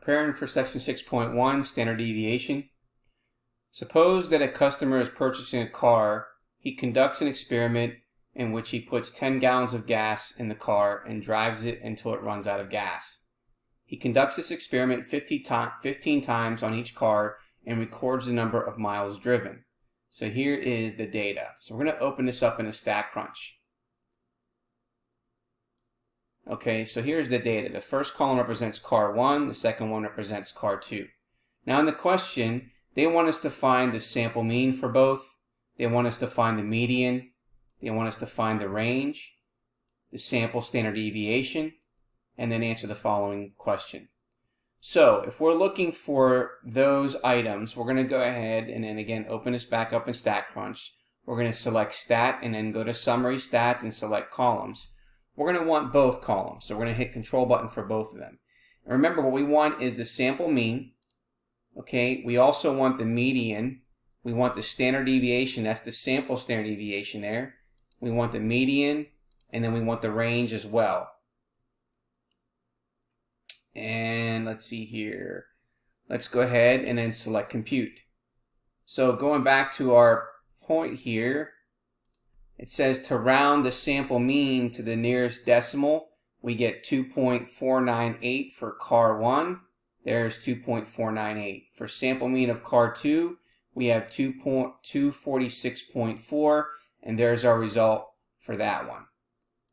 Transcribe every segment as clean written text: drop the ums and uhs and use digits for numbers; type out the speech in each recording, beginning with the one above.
Preparing for section 6.1, standard deviation. Suppose that a customer is purchasing a car. He conducts an experiment in which he puts 10 gallons of gas in the car and drives it until it runs out of gas. He conducts this experiment 15 times on each car and records the number of miles driven. So here is the data. So we're going to open this up in a Statcrunch. Okay, so here's the data. The first column represents car 1, the second one represents car 2. Now in the question, they want us to find the sample mean for both. They want us to find the median. They want us to find the range, the sample standard deviation, and then answer the following question. So if we're looking for those items, we're going to go ahead and then again open this back up in Statcrunch. We're going to select stat and then go to summary stats and select columns. We're going to want both columns, so we're going to hit control button for both of them. And remember, what we want is the sample mean. Okay, we also want the median. We want the standard deviation. That's the sample standard deviation there. We want the median, and then we want the range as well. And let's see here. Let's go ahead and then select compute. So going back to our point here, it says to round the sample mean to the nearest decimal, we get 2.498 for car 1. There's 2.498. For sample mean of car 2, we have 246.4, and there's our result for that one.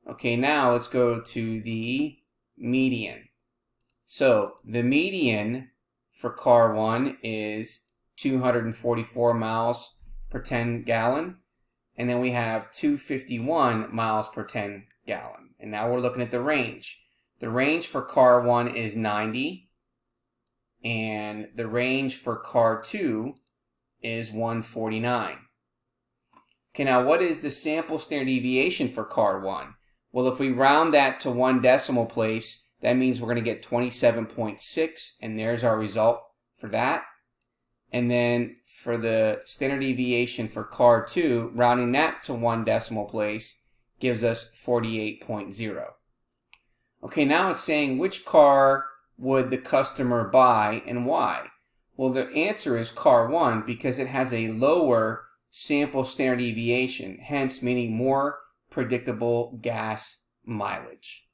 Okay, now let's go to the median. So the median for car 1 is 244 miles per 10 gallon. And then we have 251 miles per 10 gallon. And now we're looking at the range. The range for car 1 is 90. And the range for car 2 is 149. Okay, now what is the sample standard deviation for car 1? Well, if we round that to one decimal place, that means we're going to get 27.6. And there's our result for that. And then for the standard deviation for car 2, rounding that to one decimal place gives us 48.0. Okay, now it's saying which car would the customer buy and why? Well, the answer is car 1 because it has a lower sample standard deviation, hence meaning more predictable gas mileage.